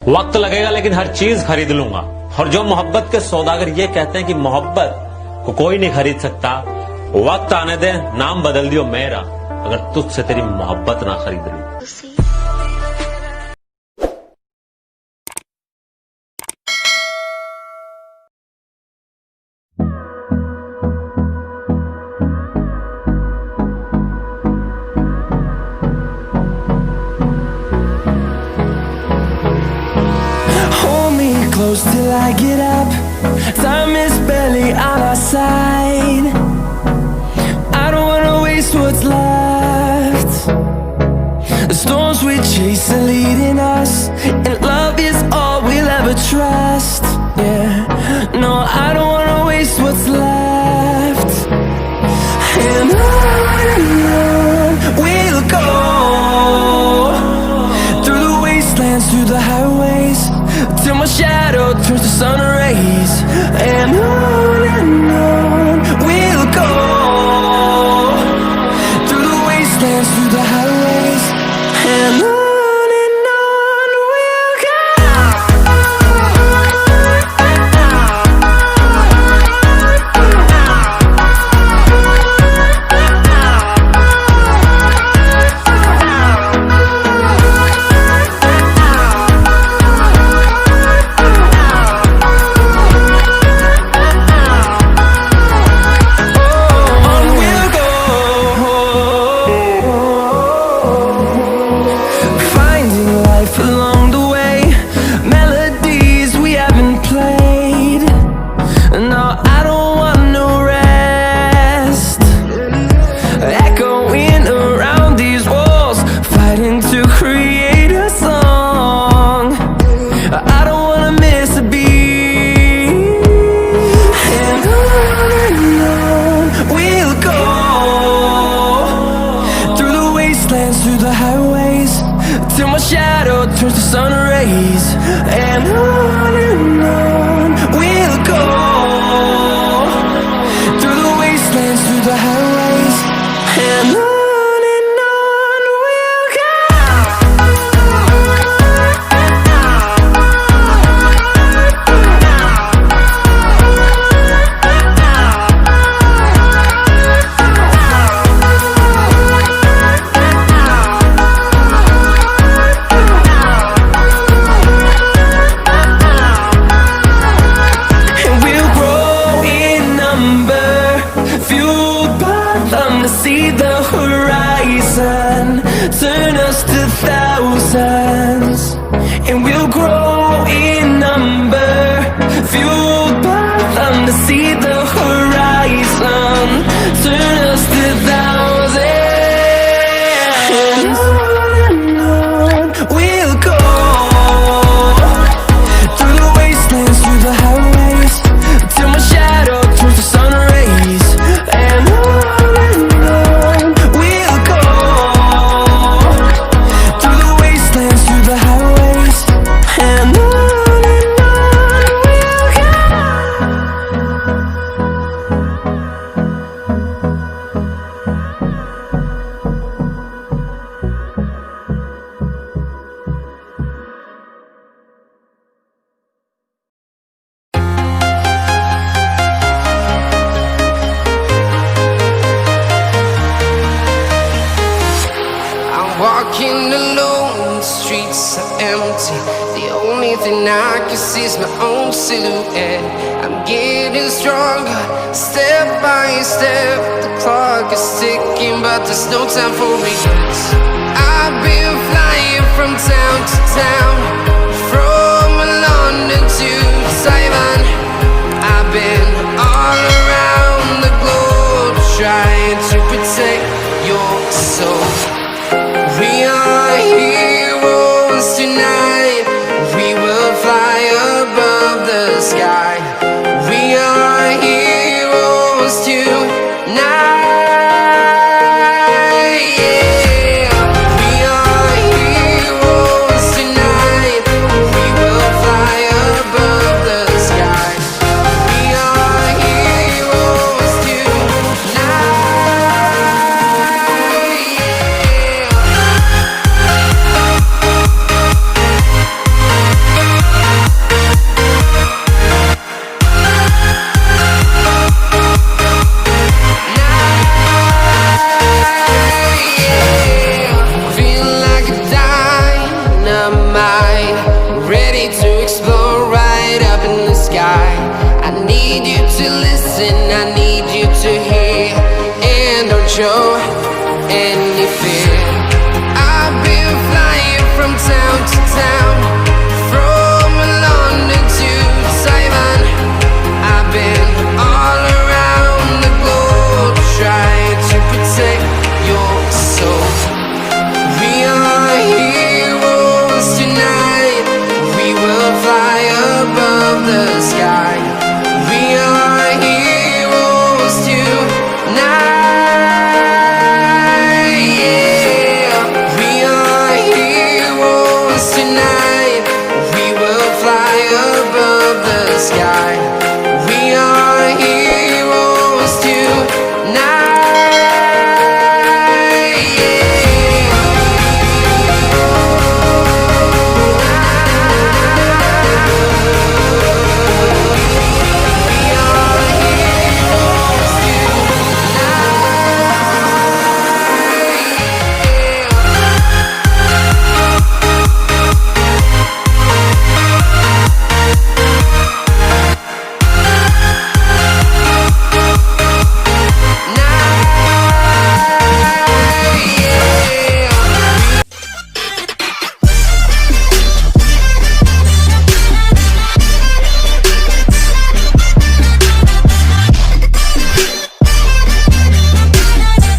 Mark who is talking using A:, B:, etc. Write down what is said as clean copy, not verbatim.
A: वक्त लगेगा लेकिन हर चीज खरीद लूंगा। और जो मोहब्बत के सौदागर ये कहते हैं कि मोहब्बत को कोई नहीं खरीद सकता, वक्त आने दे, नाम बदल दियो मेरा, अगर तुझसे तेरी मोहब्बत ना खरीद लूं।
B: Close till I get up. Time is barely on our side. I don't wanna waste what's left. The storms we chase are leading us, and love is all we'll ever trust. Yeah, no, I don't wanna waste what's left. And on we'll go, through the wastelands, through the highways, till my shadow turns to sun rays. And on we'll go, through the wastelands, through the highways. And on we'll go. Through the highways, till my shadow turns to sun rays. And on we'll go, through the wastelands, through the highways. And on we'll go. See the horizon, turn us to thousands, and we'll grow in number, fueled by them to see the horizon, turn us to thousands. And on we'll go, through the wastelands, through the highways, till my shadow turns to sun rays. And
C: walking alone, the streets are empty. The only thing I can see is my own silhouette. I'm getting stronger, step by step. The clock is ticking, but there's no time for regrets. I've been flying from town to town, from London to Taiwan. I've been all around the globe, trying to protect your soul. We are heroes tonight. We will fly above the sky. We are heroes tonight. Yeah, we are heroes tonight. ready to explore right up in the sky. I need you to listen, I need you to hear, and don't show